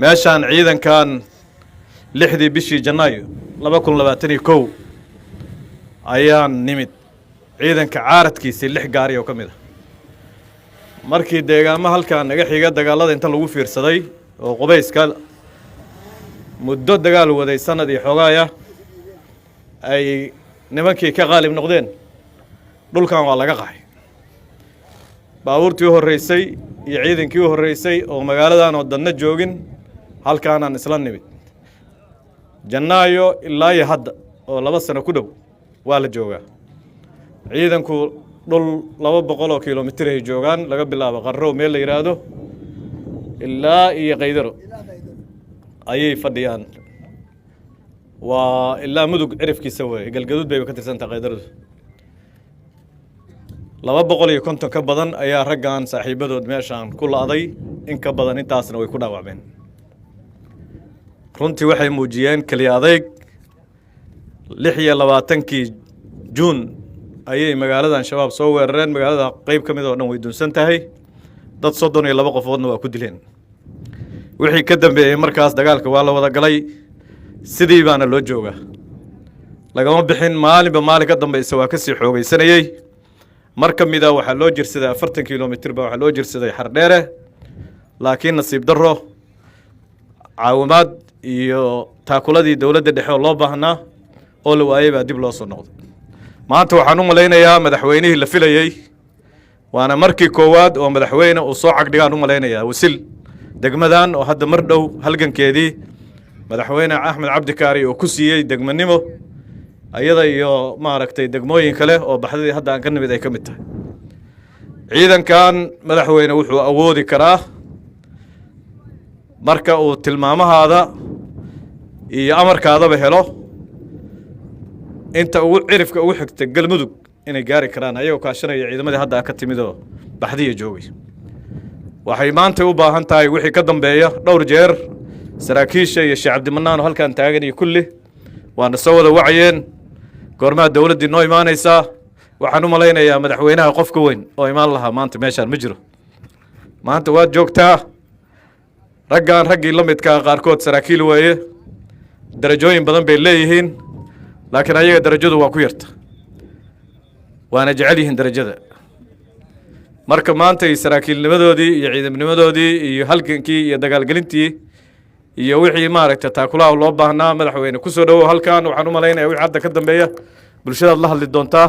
meeshaan ciidankan 6 bishii Janaayo 2021 ayaan nimid ciidanka caaradkiisa 6 gaari oo kamid ah markii deegaamaha halkaan naga xiga dagaalada inta lagu fiirsaday oo Qubeyska muddo dagaal waday sanad iyo xogaaya ay nimankii ka qaalib noqdeen dhulkan waa laga qaxay baabuurtii horeysay iyo ciidankii horeysay oo magaaladan oo dadna joogin halkaan aan isla nimid Janaayo ilaa iyo hadda oo 2 sano ku dhow waa la joogaa ciidanku dhul 200 kiiloomitir ay joogaan laga bilaabo Qarro meel la yiraahdo ilaa iyo Qaydaro ayay fadhiyaan waa ilaa mudug cirifkiisa way galgaduud bay ka tirsantaa Qaydaradu 250 ka badan ayaa raggan saaxiibadood meeshaan ku laaday in ka badan intaasna way ku dhaawacmeen runtii waxay muujiyeen kaliya adeeg 26 Juun ayay magaaladan shabaab soo weerareen magaalada qayb kamid oo dhan way dunsan tahay dad 32 qofoodna waa ku dileen wixii ka dambeeyay markaas dagaalka waa la wada galay sidii baana loo joogaa lagama bixin maalinba maalin ka dambeeyay waa ka sii xoogaysanayay mar kamid ah waxa loo jirsaday 40 kiiloomitir ba waxa loo jirsaday Xardheere laakiin nasiib darro caawimaad iyo taakuladii dawladda dhexe oo loo baahnaa oo la waayay baa dib loo soo noqday maanta waxaan u maleynayaa madaxweynihii la filayay waana markii koowaad oo madaxweyne uu soo cagdhigaan u maleynayaa wasil degmadan oo hadda mar dhow halgankeedii madaxweyne Axmed Cabdi Kaari oo ku siiyay degmanimo ayada iyo maaragtay degmooyin kale oo baxdadii hadda aan ka nimid ay kamid tahay ciidankan madaxweyne wuxuu awoodi karaa marka uu tilmaamahaada iyo amarkaadaba helo inta uu cirifka ugu xigta galmudug inay gaari karaan ayagoo kaashanaya ciidamadii hadda ka timid oo baxdiya joogay waxay maanta u baahan tahay wixii ka dambeeya dhowr jeer saraakiisha iyo Sheekh Cabdimanaan halkaan taagan iyo kulli waana soo wada wacayeen goorma dawladdu noo imaanaysa waxaan u maleynayaa madaxweynaha qofka weyn oo imaan lahaa maanta meeshaan ma jiro maanta waad joogtaa raggan raggii la midka qaarkood saraakiil weeye darajooyin badan bay leeyihiin laakiin ayaga darajadu waa ku yarta waana jecel yihiin darajada marka maanta saraakiilnimadoodii iyo ciidamnimadoodii iyo halgankii iyo dagaalgelintii iyo wixii maaragtay taakulaha loo baahnaa madaxweyne ku soo dhawow halkaan waxaan u maleynayaa wixii hadda ka dambeeya bulshada la hadli doontaa